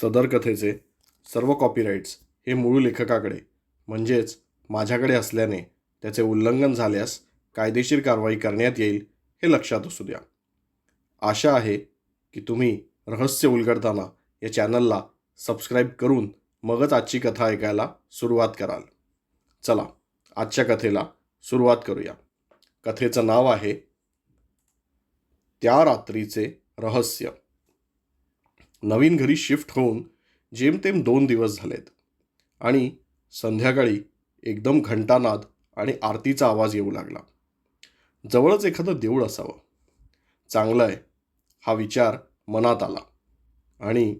सदर कथेचे सर्व कॉपीराइट्स हे मूळ लेखकाकडे म्हणजेच माझ्याकडे असल्याने त्याचे उल्लंघन झाल्यास कायदेशीर कारवाई करण्यात येईल हे लक्षात असू द्या. आशा आहे की तुम्ही रहस्य उलगडताना या चॅनलला सबस्क्राईब करून मगच आजची कथा ऐकायला सुरुवात कराल. चला आजच्या कथेला सुरुवात करूया. कथेचं नाव आहे त्या रात्रीचे रहस्य. नवीन घरी शिफ्ट होऊन जेमतेम 2 दिवस झालेत आणि संध्याकाळी एकदम घंटानाद आणि आरतीचा आवाज येऊ लागला. जवळच एखादं देऊळ असावं, चांगलं आहे हा विचार मनात आला. आणि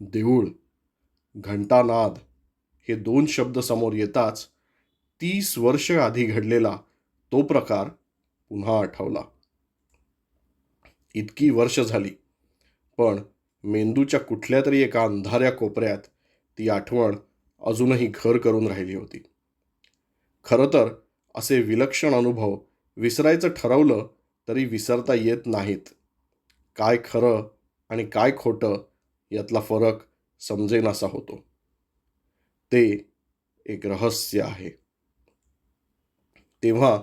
देऊळ, घंटानाद हे 2 शब्द समोर येताच 30 वर्ष आधी घडलेला तो प्रकार पुन्हा आठवला. इतकी वर्ष झाली, पण मेंदूच्या कुठल्या तरी एका अंधाऱ्या कोपऱ्यात ती आठवण अजूनही घर करून राहिली होती. खरं तर असे विलक्षण अनुभव विसरायचं ठरवलं तरी विसरता येत नाहीत. काय खरं आणि काय खोटं यातला फरक समजेनासा होतो. ते एक रहस्य आहे. तेव्हा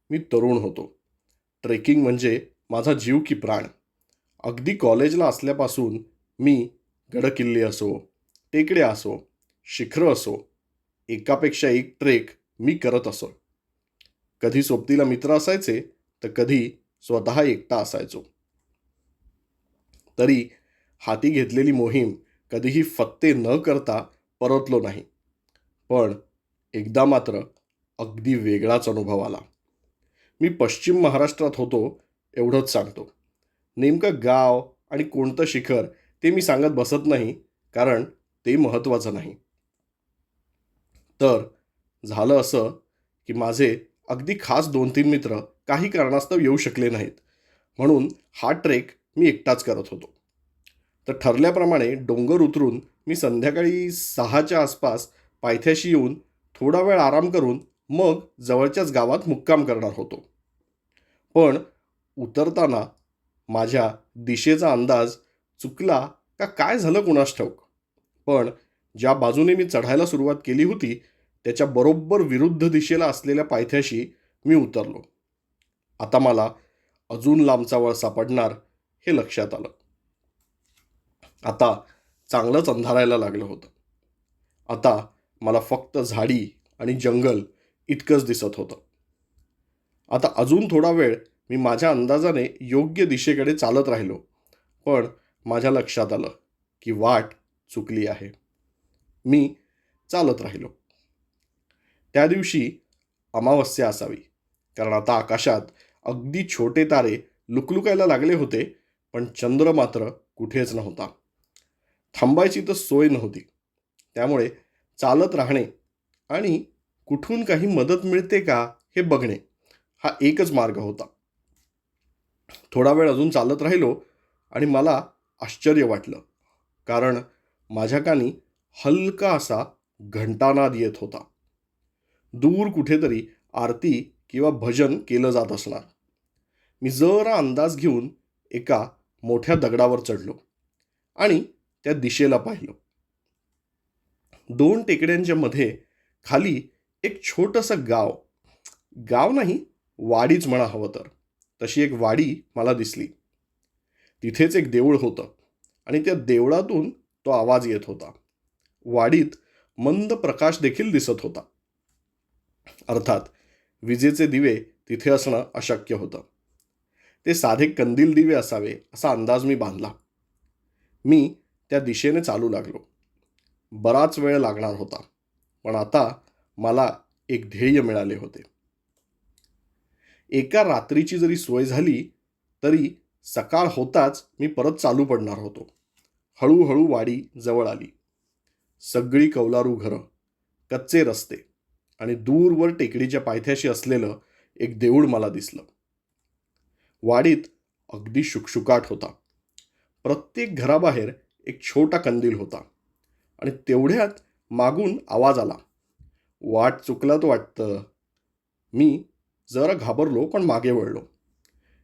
मी तरुण होतो. ट्रेकिंग म्हणजे माझा जीव की प्राण. अगदी कॉलेजला असल्यापासून मी गडकिल्ले असो, टेकड्या असो, शिखरं असो, एकापेक्षा एक ट्रेक मी करत असो. कधी सोबतीला मित्र असायचे तर कधी स्वतः एकटा असायचो. तरी हाती घेतलेली मोहीम कधीही फत्ते न करता परतलो नाही. पण एकदा मात्र अगदी वेगळाच अनुभव आला. मी पश्चिम महाराष्ट्रात होतो एवढंच सांगतो. नेमकं गाव आणि कोणतं शिखर ते मी सांगत बसत नाही, कारण ते महत्त्वाचं नाही. तर झालं असं की माझे अगदी खास 2-3 मित्र काही कारणास्तव येऊ शकले नाहीत, म्हणून हा ट्रेक मी एकटाच करत होतो. तर ठरल्याप्रमाणे डोंगर उतरून मी संध्याकाळी 6च्या आसपास पायथ्याशी येऊन थोडा वेळ आराम करून मग जवळच्याच गावात मुक्काम करणार होतो. पण उतरताना माझ्या दिशेचा अंदाज चुकला का काय झालं कुणास ठाऊक, पण ज्या बाजूने मी चढायला सुरुवात केली होती त्याच्या बरोबर विरुद्ध दिशेला असलेल्या पायथ्याशी मी उतरलो. आता मला अजून लांबचा वळसा पडणार हे लक्षात आलं. आता चांगलंच अंधारायला लागलं होतं. आता मला फक्त झाडी आणि जंगल इतकंच दिसत होतं. आता अजून थोडा वेळ मी माझ्या अंदाजाने योग्य दिशेकडे चालत राहिलो, पण माझ्या लक्षात आलं की वाट चुकली आहे. मी चालत राहिलो. त्या दिवशी अमावस्या असावी, कारण आता आकाशात अगदी छोटे तारे लुकलुकायला लागले होते, पण चंद्र मात्र कुठेच नव्हता. थांबायची तर सोय नव्हती. त्यामुळे चालत राहणे आणि कुठून काही मदत मिळते का हे बघणे हा एकच मार्ग होता. थोडा वेळ अजून चालत राहिलो आणि मला आश्चर्य वाटलं, कारण माझ्या कानी हलका असा घंटानाद येत होता. दूर कुठेतरी आरती किंवा भजन केलं जात असणार. मी जरा अंदाज घेऊन एका मोठ्या दगडावर चढलो आणि त्या दिशेला पाहिलं. 2 टेकड्यांच्या मध्ये खाली एक छोटंसं गाव, गाव नाही वाडीच म्हणा हवं तर, तशी एक वाडी मला दिसली. तिथेच एक देऊळ होतं आणि त्या देवळातून तो आवाज येत होता. वाडीत मंद प्रकाश देखील दिसत होता. अर्थात विजेचे दिवे तिथे असणं अशक्य होतं. ते साधे कंदील दिवे असावे असा अंदाज मी बांधला. मी त्या दिशेने चालू लागलो. बराच वेळ लागणार होता, पण आता मला एक ध्येय मिळाले होते. एका रात्रीची जरी सोय झाली तरी सकाळ होताच मी परत चालू पडणार होतो. हळूहळू वाडी जवळ आली. सगळी कौलारू घरं, कच्चे रस्ते आणि दूरवर टेकडीच्या पायथ्याशी असलेलं एक देऊळ मला दिसलं. वाडीत अगदी शुकशुकाट होता. प्रत्येक घराबाहेर एक छोटा कंदील होता आणि तेवढ्यात मागून आवाज आला. वाट चुकलात वाटतं. मी जरा घाबरलो पण मागे वळलो.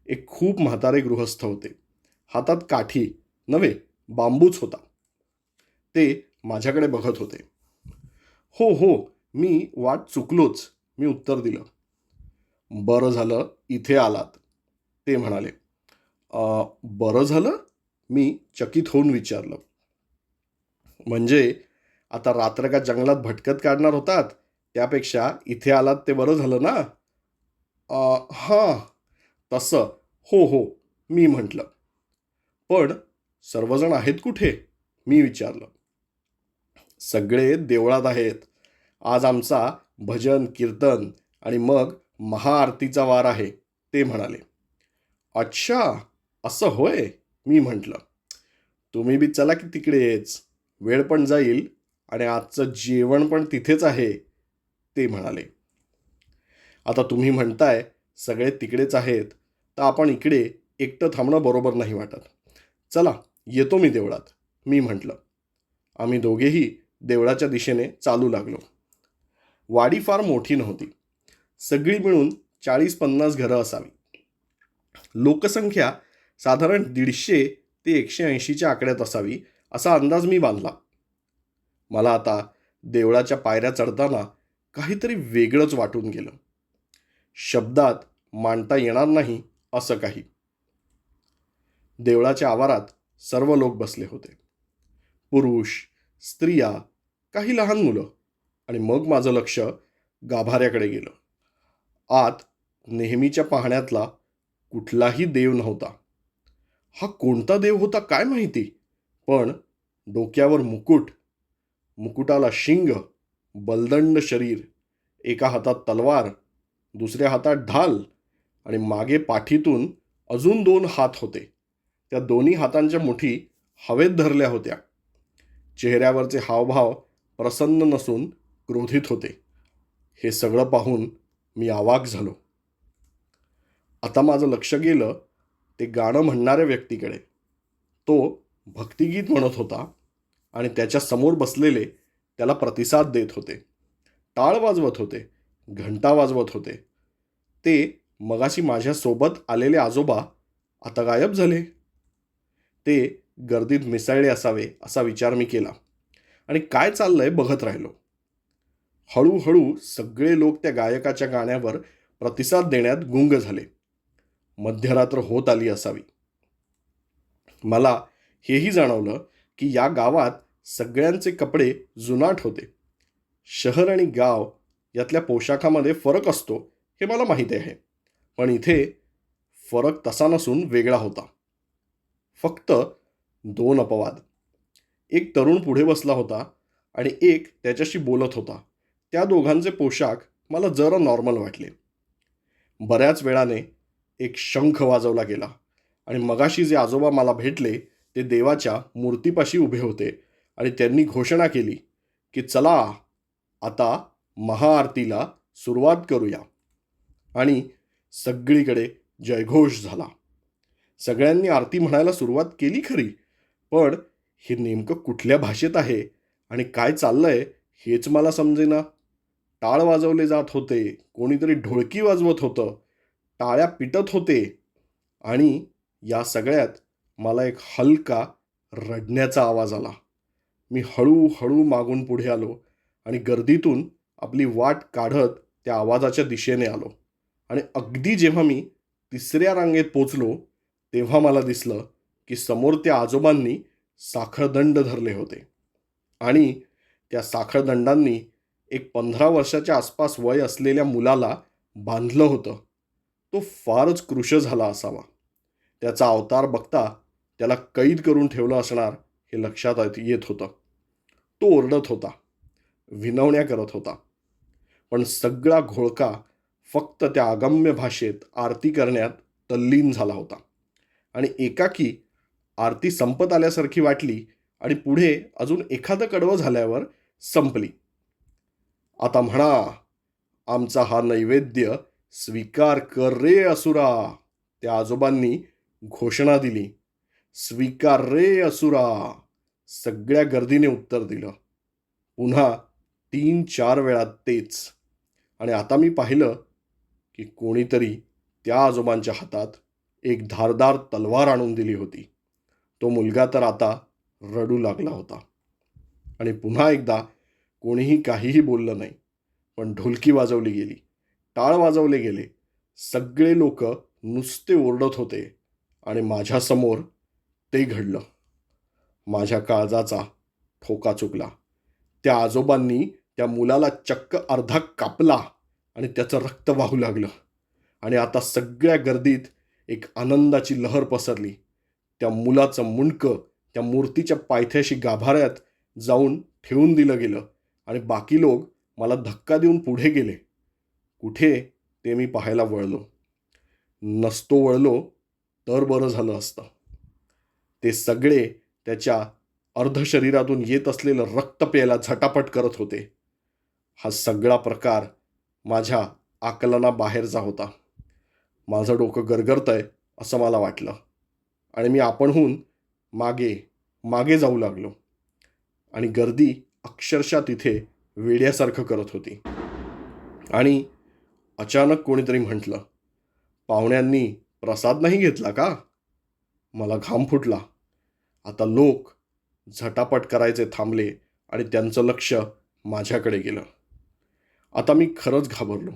एक खूप म्हातारे गृहस्थ होते. हातात काठी नव्हे बांबूच होता. ते माझ्याकडे बघत होते. हो हो, मी वाट चुकलोच, मी उत्तर दिलं. बरं झालं इथे आलात, ते म्हणाले. बरं झालं? मी चकित होऊन विचारलं. म्हणजे आता रात्र का जंगलात भटकत काढणार होतात, त्यापेक्षा इथे आलात ते बरं झालं ना? हां, तसं. हो हो, मी म्हटलं. पण सर्वजण आहेत कुठे? मी विचारलं. सगळे देवळात आहेत. आज आमचा भजन, कीर्तन आणि मग महाआरतीचा वार आहे, ते म्हणाले. अच्छा, असं होय, मी म्हटलं. तुम्ही बी चला की तिकडेच. वेळ पण जाईल आणि आजचं जेवण पण तिथेच आहे, ते म्हणाले. आता तुम्ही म्हणताय सगळे तिकडेच आहेत, तर आपण इकडे एकटं थांबणं बरोबर नाही वाटत. चला, येतो मी देवळात, मी म्हटलं. आम्ही दोघेही देवळाच्या दिशेने चालू लागलो. वाडी फार मोठी नव्हती. सगळी मिळून 40-50 घरं असावी. लोकसंख्या साधारण 150 ते 180च्या आकड्यात असावी असा अंदाज मी बांधला. मला आता देवळाच्या पायऱ्या चढताना काहीतरी वेगळंच वाटून गेलं. शब्दात मांडता येणार नाही असं काही. देवळाच्या आवारात सर्व लोक बसले होते. पुरुष, स्त्रिया, काही लहान मुलं, आणि मग माझं लक्ष गाभाऱ्याकडे गेलं. आत नेहमीच्या पाहण्यातला कुठलाही देव नव्हता. हा कोणता देव होता काय माहिती, पण डोक्यावर मुकुट, मुकुटाला शिंग, बलदंड शरीर, एका हातात तलवार, दुसऱ्या हातात ढाल आणि मागे पाठीतून अजून 2 हात होते. त्या दोन्ही हातांच्या मुठी हवेत धरल्या होत्या. चेहऱ्यावरचे हावभाव प्रसन्न नसून क्रोधित होते. हे सगळं पाहून मी अवाक झालो. आता माझं लक्ष गेलं ते गाणं म्हणणाऱ्या व्यक्तीकडे. तो भक्तिगीत म्हणत होता आणि त्याच्या समोर बसलेले त्याला प्रतिसाद देत होते. टाळ वाजवत होते, घंटा वाजवत होते. ते मगाशी माझ्यासोबत आलेले आजोबा आता गायब झाले. ते गर्दीत मिसळले असावे असा विचार मी केला आणि काय चाललंय बघत राहिलो. हळूहळू सगळे लोक त्या गायकाच्या गाण्यावर प्रतिसाद देण्यात गुंग झाले. मध्यरात्र होत आली असावी. मला हेही जाणवलं की या गावात सगळ्यांचे कपडे जुनाट होते. शहर आणि गाव यातल्या पोशाखामध्ये फरक असतो हे मला माहिती आहे, पण इथे फरक तसा नसून वेगळा होता. फक्त 2 अपवाद. एक तरुण पुढे बसला होता आणि एक त्याच्याशी बोलत होता. त्या दोघांचे पोशाख मला जरा नॉर्मल वाटले. बऱ्याच वेळाने एक शंख वाजवला गेला आणि मगाशी जे आजोबा मला भेटले ते देवाच्या मूर्तीपाशी उभे होते आणि त्यांनी घोषणा केली की चला आता महाआरतीला सुरुवात करूया. आणि सगळीकडे जयघोष झाला. सगळ्यांनी आरती म्हणायला सुरुवात केली खरी, पण हे नेमकं कुठल्या भाषेत आहे आणि काय चाललंय हेच मला समजेना. टाळ वाजवले जात होते, कोणीतरी ढोलकी वाजवत होतं, टाळ्या पिटत होते आणि या सगळ्यात मला एक हलका रडण्याचा आवाज आला. मी हळूहळू मागून पुढे आलो आणि गर्दीतून आपली वाट काढत त्या आवाजाच्या दिशेने आलो. आणि अगदी जेव्हा मी 3ऱ्या रांगेत पोचलो तेव्हा मला दिसलं की समोर त्या आजोबांनी साखळदंड धरले होते आणि त्या साखळदंडांनी एक 15 वर्षाच्या आसपास वय असलेल्या मुलाला बांधलं होतं. तो फारच कृश झाला असावा. त्याचा अवतार बघता त्याला कैद करून ठेवलं असणार हे लक्षात येत होतं. तो ओरडत होता, विनवण्या करत होता, पण सगळा घोळका फक्त त्या अगम्य भाषेत आरती करण्यात तल्लीन झाला होता. आणि एकाकी आरती संपत आल्यासारखी वाटली आणि पुढे अजून एखादं कडवं झाल्यावर संपली. आता म्हणा, आमचा हा नैवेद्य स्वीकार कर रे असुरा, त्या आजोबांनी घोषणा दिली. स्वीकार रे असुरा, सगळ्या गर्दीने उत्तर दिलं. पुन्हा 3-4 वेळा तेच. आणि आता मी पाहिलं की कोणीतरी त्या आजोबांच्या हातात एक धारदार तलवार आणून दिली होती. तो मुलगा तर आता रडू लागला होता. आणि पुन्हा एकदा कोणीही काहीही बोललं नाही. पण ढोलकी वाजवली गेली, टाळ वाजवले गेले. सगळे लोक नुसते ओरडत होते आणि माझ्यासमोर ते घडलं. माझ्या काळजाचा ठोका चुकला. त्या आजोबांनी त्या मुलाला चक्क अर्धा कापला आणि त्याचं रक्त वाहू लागलं. आणि आता सगळ्या गर्दीत एक आनंदाची लहर पसरली. त्या मुलाचं मुंडकं त्या मूर्तीच्या पायथ्याशी गाभाऱ्यात जाऊन ठेवून दिलं गेलं आणि बाकी लोक मला धक्का देऊन पुढे गेले. कुठे ते मी पाहायला वळलो. नसतो वळलो तर बरं झालं असतं. ते सगळे त्याच्या अर्धशरीरातून येत असलेलं रक्त प्यायला झटापट करत होते. हा सगळा प्रकार माझ्या आकलनाबाहेरचा होता. माझं डोकं गरगरतंय असं मला वाटलं आणि मी आपणहून मागे मागे जाऊ लागलो आणि गर्दी अक्षरशः तिथे वेड्यासारखं करत होती. आणि अचानक कोणीतरी म्हटलं, पाहुण्यांनी प्रसाद नाही घेतला का? मला घाम फुटला. आता लोक झटापट करायचे थांबले आणि त्यांचं लक्ष माझ्याकडे गेलं. आता मी खरंच घाबरलो.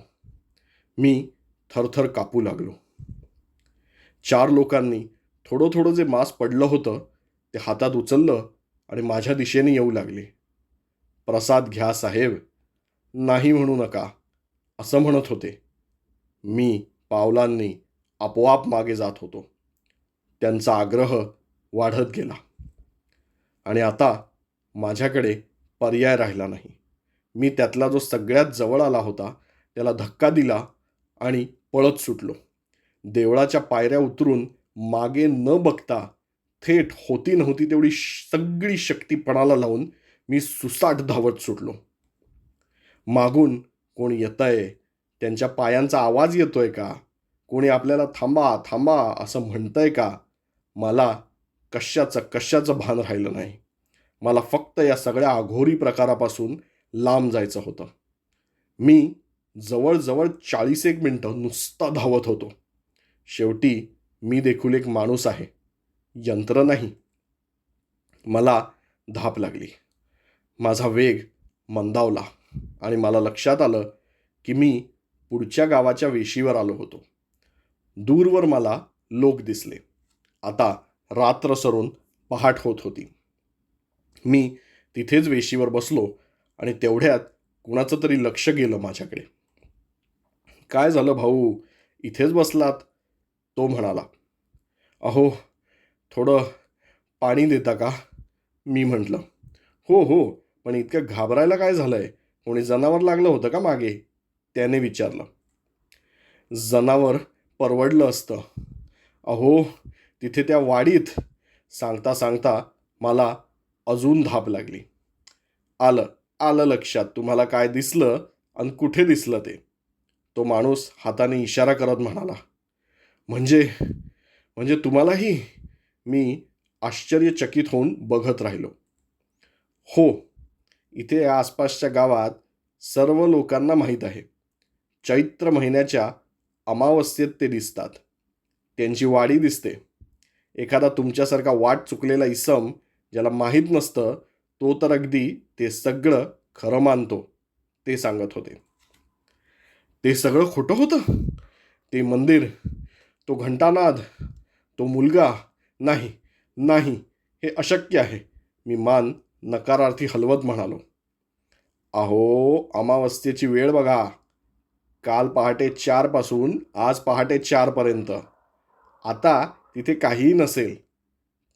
मी थरथर कापू लागलो. 4 लोकांनी थोडं थोडं जे मांस पडलं होतं ते हातात उचललं आणि माझ्या दिशेने येऊ लागले. प्रसाद घ्या साहेब, नाही म्हणू नका, असं म्हणत होते. मी पावलांनी आपोआप मागे जात होतो. त्यांचा आग्रह वाढत गेला आणि आता माझ्याकडे पर्याय राहिला नाही. मी त्यातला जो सगळ्यात जवळ आला होता त्याला धक्का दिला आणि पळत सुटलो. देवळाच्या पायऱ्या उतरून मागे न बघता थेट होती नव्हती तेवढी सगळी शक्ती पणाला लावून मी सुसाट धावत सुटलो. मागून कोण येतंय, त्यांच्या पायांचा आवाज येतोय का, कोणी आपल्याला थांबा थांबा असं म्हणतंय का, मला कशाचं भान राहिलं नाही. मला फक्त या सगळ्या अघोरी प्रकारापासून लांब जायचं होतं. मी जवळजवळ 40 मिनिटं नुसता धावत होतो. शेवटी मी देखील एक माणूस आहे, यंत्र नाही. मला धाप लागली. माझा वेग मंदावला आणि मला लक्षात आलं की मी पुढच्या गावाच्या वेशीवर आलो होतो. दूरवर मला लोक दिसले. आता रात्र सरून पहाट होत होती. मी तिथेच वेशीवर बसलो आणि तेवढ्यात कुणाचं तरी लक्ष गेलं माझ्याकडे. काय झालं भाऊ, इथेच बसलात? तो म्हणाला. अहो, थोडं पाणी देता का? मी म्हटलं. हो हो, पण इतकं घाबरायला काय झालंय? कोणी जनावर लागलं होतं का मागे? त्याने विचारलं. जनावर परवडलं असतं. अहो, तिथे त्या वाडीत. सांगता सांगता मला अजून धाप लागली. आलं आलं लक्षात तुम्हाला काय दिसलं आणि कुठे दिसलं ते. तो माणूस हाताने इशारा करत म्हणाला. म्हणजे म्हणजे तुम्हालाही? मी आश्चर्यचकित होऊन बघत राहिलो. हो, इथे या आसपासच्या गावात सर्व लोकांना माहीत आहे. चैत्र महिन्याच्या अमावस्येत ते दिसतात. त्यांची वाडी दिसते. एखादा तुमच्यासारखा वाट चुकलेला इसम ज्याला माहीत नसतं तो तर अगदी ते सगळं खरं मानतो, ते सांगत होते. ते सगळं खोटं होतं? ते मंदिर, तो घंटानाद, तो मुलगा? नाही नाही, हे अशक्य आहे. मी मान नकारार्थी हलवत म्हणालो. अहो, अमावस्येची वेळ बघा. काल पहाटे 4 पासून आज पहाटे 4 पर्यंत. आता तिथे काहीही नसेल.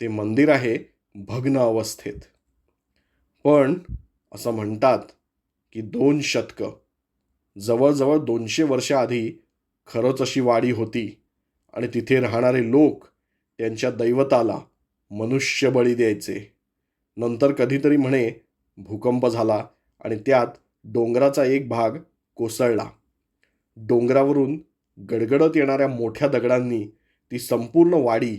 ते मंदिर आहे भग्न अवस्थेत. पण असं म्हणतात की 2 शतकं, जवळजवळ 200 वर्ष आधी खरंच अशी वाडी होती आणि तिथे राहणारे लोक त्यांच्या दैवताला मनुष्य बळी द्यायचे. नंतर कधीतरी म्हणे भूकंप झाला आणि त्यात डोंगराचा एक भाग कोसळला. डोंगरावरून गडगडत येणाऱ्या मोठ्या दगडांनी ती संपूर्ण वाडी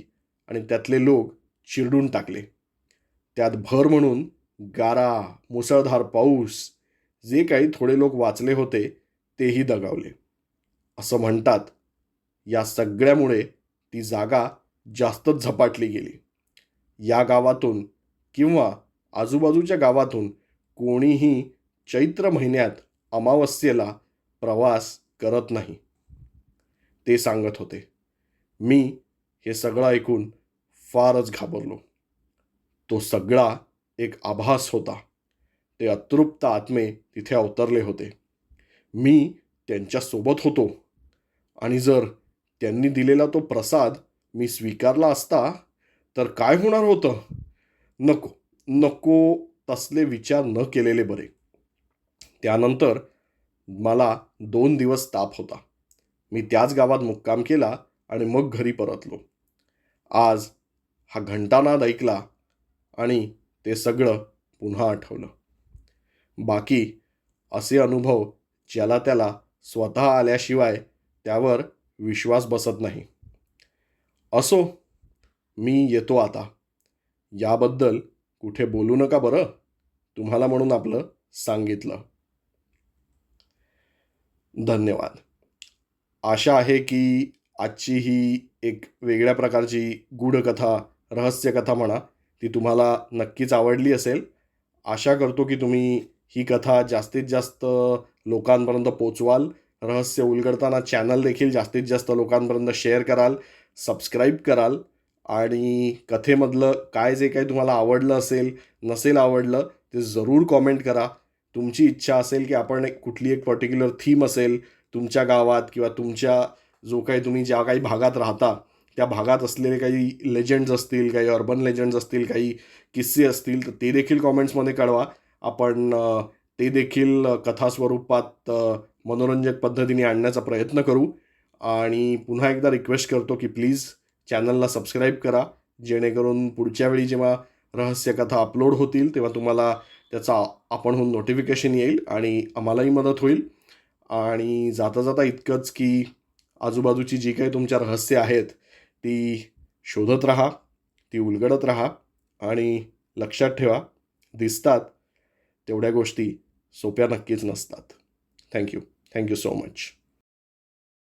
आणि त्यातले लोक चिरडून टाकले. त्यात भर म्हणून गारा, मुसळधार पाऊस, जे काही थोडे लोक वाचले होते तेही दगावले. असं म्हणतात. या सगळ्यामुळे ती जागा जास्तच झपाटली गेली. या गावातून किंवा आजूबाजूच्या गावातून कोणीही चैत्र महिन्यात अमावस्येला प्रवास करत नाही, ते सांगत होते. मी हे सगळं ऐकून फारच घाबरलो. तो सगळा एक आभास होता. ते अतृप्त आत्मे तिथे अवतरले होते. मी त्यांच्यासोबत होतो आणि जर त्यांनी दिलेला तो प्रसाद मी स्वीकारला असता तर काय होणार होतं? नको, नको तसले विचार न केलेले बरे. त्यानंतर मला 2 दिवस ताप होता. मी त्याच गावात मुक्काम केला आणि मग घरी परतलो. आज हा घंटानाद ऐकला आणि ते सगळं पुन्हा आठवलं. बाकी असे अनुभव ज्याला त्याला स्वतः आल्याशिवाय त्यावर विश्वास बसत नाही. असो, मी येतो आता. याबद्दल कुठे बोलू नका बरं, तुम्हाला म्हणून आपलं सांगितलं. धन्यवाद. आशा आहे की आजची ही एक वेगळ्या प्रकारची गूढकथा, रहस्यकथा म्हणा, ती तुम्हाला नक्कीच आवडली असेल. आशा करतो की तुम्ही ही कथा जास्तीत जास्त लोकांपर्यंत पोचवाल. रहस्य उलगडताना चॅनल देखील जास्तीत जास्त लोकांपर्यंत शेअर कराल, सबस्क्राईब कराल आणि कथेमधलं काय जे काही तुम्हाला आवडलं असेल, नसेल आवडलं ते जरूर कॉमेंट करा. तुमची इच्छा असेल की आपण कुठली एक पर्टिक्युलर थीम असेल तुमच्या गावात किंवा तुमच्या जो काही तुम्ही ज्या काही भागात राहता त्या भागात असलेले काही लेजंड्स असतील, काही अर्बन लेजंड्स असतील, काही किस्से असतील तर ते देखील कॉमेंट्समध्ये कळवा. आपण ते देखील कथा स्वरूपात मनोरंजक पद्धतीने आणण्याचा प्रयत्न करू. आणि पुन्हा एकदा रिक्वेस्ट करतो की प्लीज चॅनलला सबस्क्राईब करा, जेणेकरून पुढच्या वेळी जेव्हा रहस्यकथा अपलोड होतील तेव्हा तुम्हाला त्याचा आपणहून नोटिफिकेशन येईल आणि आम्हालाही मदत होईल. आणि जाता जाता इतकंच की आजूबाजूची जी काही तुमच्या रहस्य आहेत ती शोधत राहा, ती उलगडत राहा आणि लक्षात ठेवा, दिसतात तेवढ्या गोष्टी सोप्या नक्कीच नसतात. Thank you so much.